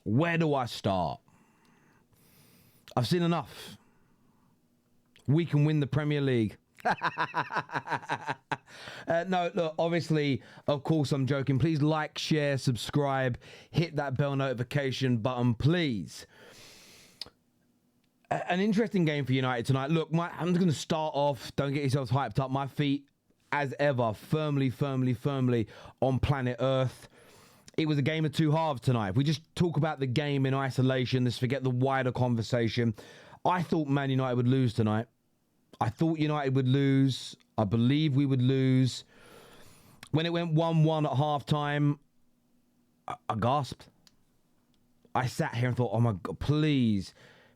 Where do I start? I've seen enough. We can win the Premier League. No, look, obviously, of course, I'm joking. Please like, share, subscribe, hit that bell notification button, please. An interesting game for United tonight. Look, I'm just going to start off. Don't get yourselves hyped up. My feet, as ever, firmly on planet Earth. It was a game of two halves tonight. If we just talk about the game in isolation, let's forget the wider conversation. I thought Man United would lose tonight. I thought United would lose. I believe we would lose. When it went 1-1 at half-time, I gasped. I sat here and thought, oh my God, please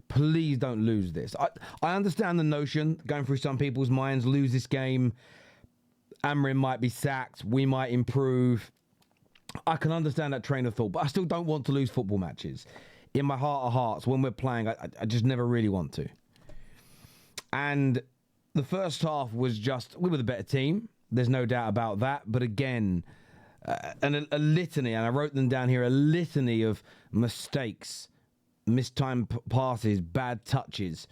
don't lose this. I understand the notion, going through some people's minds, lose this game, Amorim might be sacked, we might improve. I can understand that train of thought, but I still don't want to lose football matches. In my heart of hearts, when we're playing, I just never really want to. And the first half was just, we were the better team. There's no doubt about that. But again, a litany, and I wrote them down here, a litany of mistakes, mistimed passes, bad touches,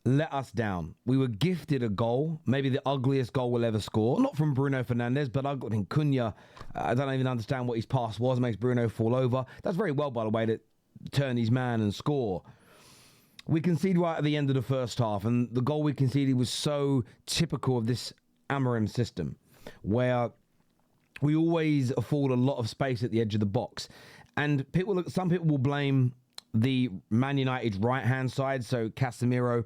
let us down. We were gifted a goal, maybe the ugliest goal we'll ever score. Not from Bruno Fernandes, but Cunha, I don't even understand what his pass was, makes Bruno fall over. That's very well, by the way, to turn his man and score. We conceded right at the end of the first half, and the goal we conceded was so typical of this Amorim system, where we always afford a lot of space at the edge of the box. And some people will blame the Man United right-hand side, so Casemiro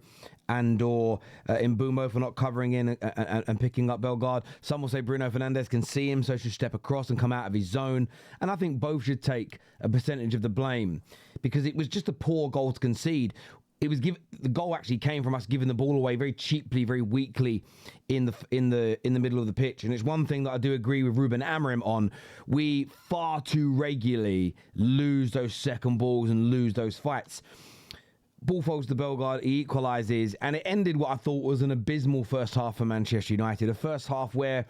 and/or Mbeumo for not covering in and picking up Bellegarde. Some will say Bruno Fernandes can see him, so should step across and come out of his zone. And I think both should take a percentage of the blame, because it was just a poor goal to concede. The goal actually came from us giving the ball away very cheaply, very weakly in the middle of the pitch. And it's one thing that I do agree with Ruben Amorim on. We far too regularly lose those second balls and lose those fights. Ball falls to Bellegarde, he equalises, and it ended what I thought was an abysmal first half for Manchester United. A first half where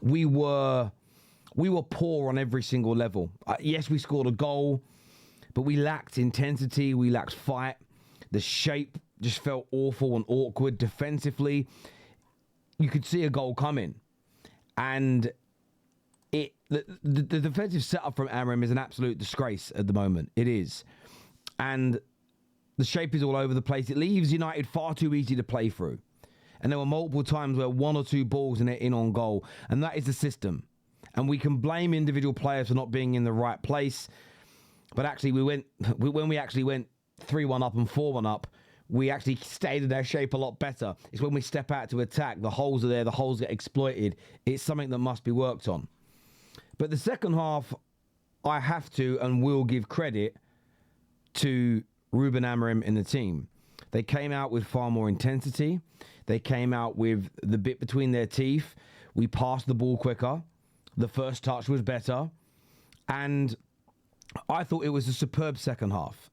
we were poor on every single level. Yes, we scored a goal, but we lacked intensity, we lacked fight. The shape just felt awful and awkward defensively. You could see a goal coming. And the defensive setup from Amorim is an absolute disgrace at the moment. It is. And the shape is all over the place. It leaves United far too easy to play through. And there were multiple times where one or two balls and they're in on goal. And that is the system. And we can blame individual players for not being in the right place. But actually, when we actually went 3-1 up and 4-1 up, we actually stayed in their shape a lot better. It's when we step out to attack, the holes are there, the holes get exploited. It's something that must be worked on. But the second half, I have to and will give credit to Ruben Amorim and the team. They came out with far more intensity. They came out with the bit between their teeth. We passed the ball quicker. The first touch was better. And I thought it was a superb second half.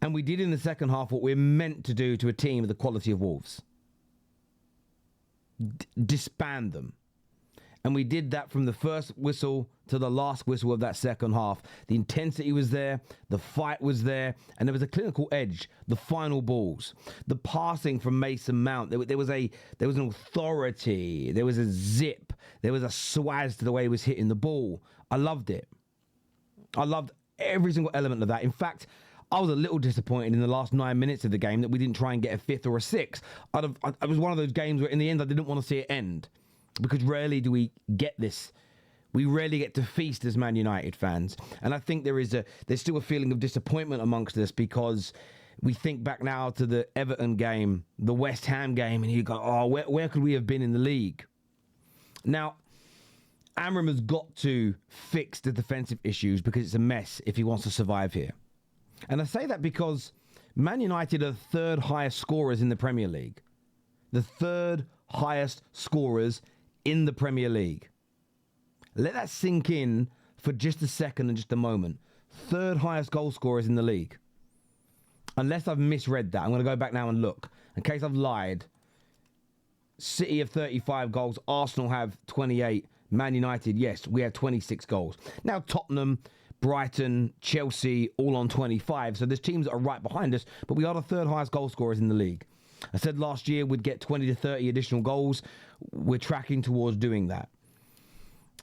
And we did in the second half what we're meant to do to a team of the quality of Wolves. Disband them. And we did that from the first whistle to the last whistle of that second half. The intensity was there, the fight was there, and there was a clinical edge. The final balls, the passing from Mason Mount, there was an authority, there was a zip, there was a swaz to the way he was hitting the ball. I loved it. I loved every single element of that. In fact, I was a little disappointed in the last 9 minutes of the game that we didn't try and get a fifth or a sixth. It was one of those games where in the end I didn't want to see it end, because rarely do we get this. We rarely get to feast as Man United fans. And I think there's still a feeling of disappointment amongst us, because we think back now to the Everton game, the West Ham game, and you go, oh, where could we have been in the league? Now, Amorim has got to fix the defensive issues, because it's a mess if he wants to survive here. And I say that because Man United are the third highest scorers in the Premier League. The third highest scorers in the Premier League. Let that sink in for just a second and just a moment. Third highest goal scorers in the league. Unless I've misread that. I'm going to go back now and look. In case I've lied. City have 35 goals. Arsenal have 28. Man United, yes, we have 26 goals. Now Tottenham, Brighton, Chelsea, all on 25. So there's teams that are right behind us, but we are the third highest goal scorers in the league. I said last year we'd get 20 to 30 additional goals. We're tracking towards doing that.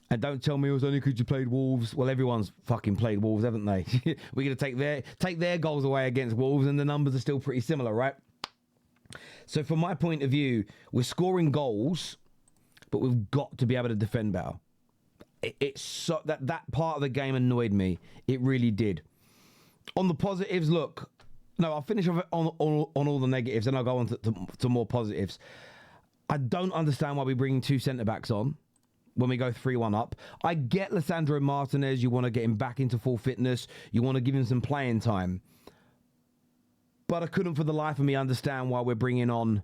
And don't tell me it was only because you played Wolves. Well, everyone's fucking played Wolves, haven't they? We're going to take their goals away against Wolves, and the numbers are still pretty similar, right? So from my point of view, we're scoring goals, but we've got to be able to defend better. It's so that part of the game annoyed me. It really did. On the positives, look. No, I'll finish off on all the negatives, and I'll go on to more positives. I don't understand why we're bringing two centre-backs on when we go 3-1 up. I get Lisandro Martinez. You want to get him back into full fitness. You want to give him some playing time. But I couldn't for the life of me understand why we're bringing on...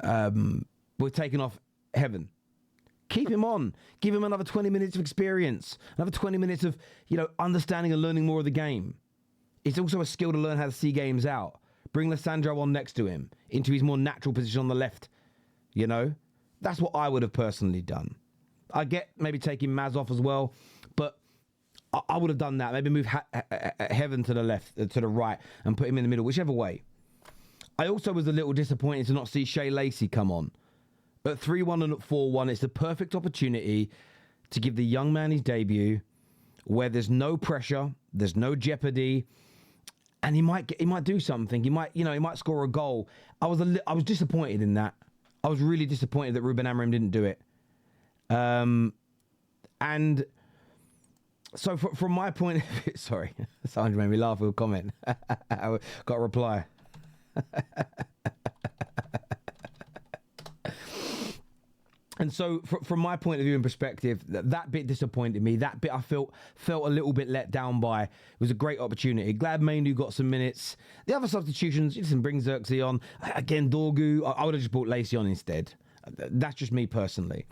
we're taking off Heaven. Keep him on. Give him another 20 minutes of experience. Another 20 minutes of, understanding and learning more of the game. It's also a skill to learn how to see games out. Bring Lisandro on next to him, into his more natural position on the left. That's what I would have personally done. I get maybe taking Maz off as well, but I would have done that. Maybe move Heaven to the left, to the right, and put him in the middle, whichever way. I also was a little disappointed to not see Shea Lacey come on. At 3-1 and at 4-1, it's the perfect opportunity to give the young man his debut, where there's no pressure, there's no jeopardy, and he might do something. He might score a goal. I was disappointed in that. I was really disappointed that Ruben Amorim didn't do it. And so from my point of view, sorry, Sandra made me laugh with a comment. I got a reply. And so, from my point of view and perspective, that bit disappointed me. That bit I felt a little bit let down by. It was a great opportunity. Glad Mainu got some minutes. The other substitutions, you can bring Xerxes on. Again, Dorgu, I would have just brought Lacey on instead. That's just me personally.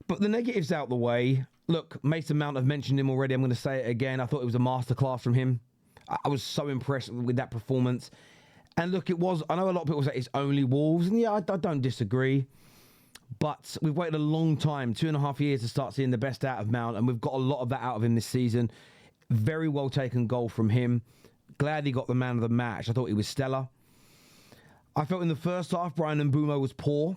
But the negatives out the way. Look, Mason Mount, I've mentioned him already. I'm going to say it again. I thought it was a masterclass from him. I was so impressed with that performance. And look, I know a lot of people say it's only Wolves. And yeah, I don't disagree. But we've waited a long time, 2.5 years, to start seeing the best out of Mount, and we've got a lot of that out of him this season. Very well taken goal from him. Glad he got the man of the match. I thought he was stellar. I felt in the first half, Brian Mbeumo was poor.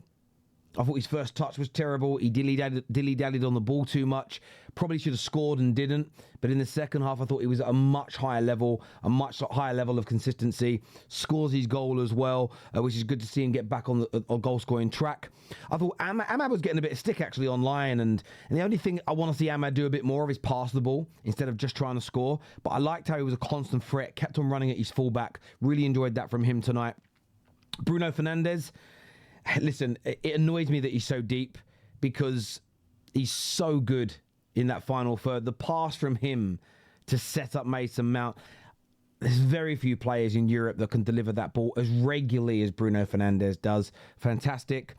I thought his first touch was terrible. He dilly-dallied on the ball too much. Probably should have scored and didn't. But in the second half, I thought he was at a much higher level of consistency. Scores his goal as well, which is good to see him get back on the goal-scoring track. I thought Ahmad was getting a bit of stick, actually, online. And the only thing I want to see Ahmad do a bit more of is pass the ball instead of just trying to score. But I liked how he was a constant threat, kept on running at his fullback. Really enjoyed that from him tonight. Bruno Fernandes... Listen, it annoys me that he's so deep because he's so good in that final third. The pass from him to set up Mason Mount. There's very few players in Europe that can deliver that ball as regularly as Bruno Fernandes does. Fantastic.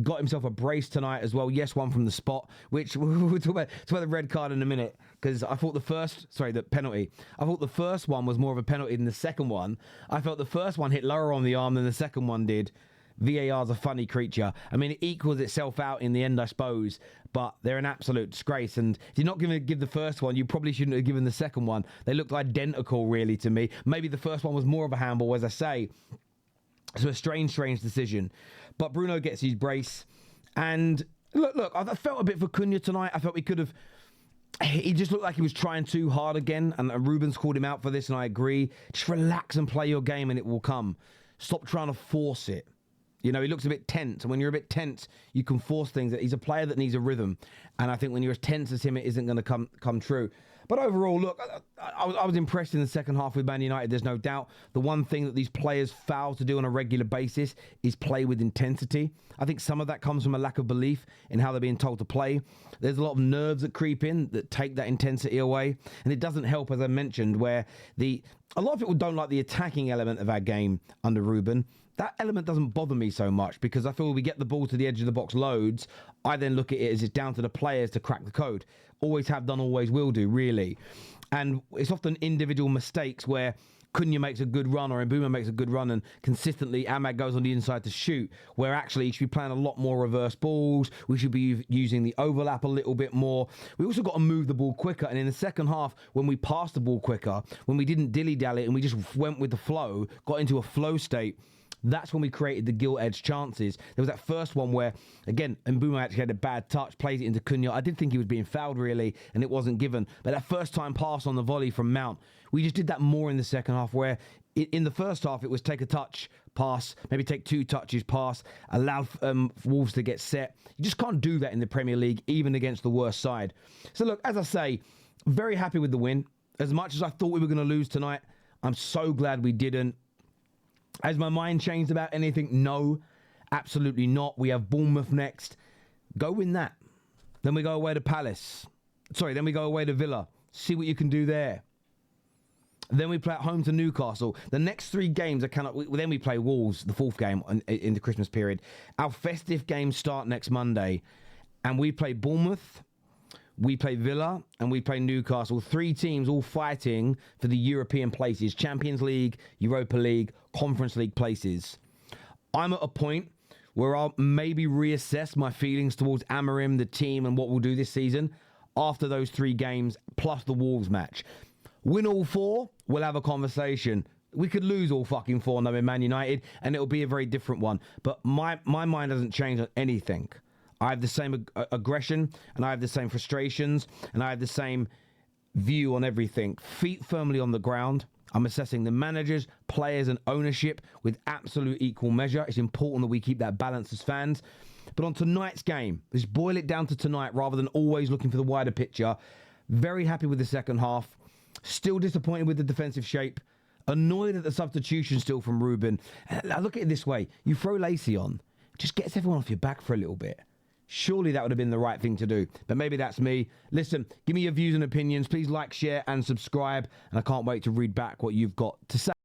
Got himself a brace tonight as well. Yes, one from the spot, which we'll talk about the red card in a minute, because I thought the penalty. I thought the first one was more of a penalty than the second one. I felt the first one hit lower on the arm than the second one did. VAR's a funny creature. I mean, it equals itself out in the end, I suppose, but they're an absolute disgrace. And if you're not going to give the first one, you probably shouldn't have given the second one. They looked identical, really, to me. Maybe the first one was more of a handball, as I say. So a strange decision. But Bruno gets his brace. And look, I felt a bit for Cunha tonight. I felt he just looked like he was trying too hard again. And Ruben's called him out for this, and I agree. Just relax and play your game, and it will come. Stop trying to force it. He looks a bit tense. And when you're a bit tense, you can force things. He's a player that needs a rhythm. And I think when you're as tense as him, it isn't going to come true. But overall, look, I was impressed in the second half with Man United, there's no doubt. The one thing that these players fail to do on a regular basis is play with intensity. I think some of that comes from a lack of belief in how they're being told to play. There's a lot of nerves that creep in that take that intensity away. And it doesn't help, as I mentioned, where a lot of people don't like the attacking element of our game under Ruben. That element doesn't bother me so much because I feel we get the ball to the edge of the box loads. I then look at it as it's down to the players to crack the code. Always have done, always will do, really. And it's often individual mistakes where Cunha makes a good run or Mbuma makes a good run and consistently Ahmad goes on the inside to shoot, where actually he should be playing a lot more reverse balls. We should be using the overlap a little bit more. We also got to move the ball quicker. And in the second half, when we passed the ball quicker, when we didn't dilly-dally and we just went with the flow, got into a flow state, that's when we created the gilt-edged chances. There was that first one where, again, Mbuma actually had a bad touch, plays it into Cunha. I did think he was being fouled, really, and it wasn't given. But that first time pass on the volley from Mount, we just did that more in the second half, where in the first half, it was take a touch, pass, maybe take 2 touches, pass, allow Wolves to get set. You just can't do that in the Premier League, even against the worst side. So, look, as I say, very happy with the win. As much as I thought we were going to lose tonight, I'm so glad we didn't. Has my mind changed about anything? No, absolutely not. We have Bournemouth next. Go win that. Then we go away to Palace. Then we go away to Villa. See what you can do there. Then we play at home to Newcastle. The next 3 games, then we play Wolves, the 4th game in the Christmas period. Our festive games start next Monday. And we play Bournemouth, we play Villa, and we play Newcastle. 3 teams all fighting for the European places. Champions League, Europa League, Conference League places. I'm at a point where I'll maybe reassess my feelings towards Amorim, the team, and what we'll do this season after those 3 games, plus the Wolves match. Win all 4, we'll have a conversation. We could lose all fucking 4 now in Man United, and it'll be a very different one. But my mind doesn't change on anything. I have the same aggression, and I have the same frustrations, and I have the same view on everything. Feet firmly on the ground. I'm assessing the managers, players, and ownership with absolute equal measure. It's important that we keep that balance as fans. But on tonight's game, let's boil it down to tonight rather than always looking for the wider picture. Very happy with the second half. Still disappointed with the defensive shape. Annoyed at the substitution still from Ruben. I look at it this way. You throw Lacey on. Just gets everyone off your back for a little bit. Surely that would have been the right thing to do. But maybe that's me. Listen, give me your views and opinions. Please like, share, and subscribe. And I can't wait to read back what you've got to say.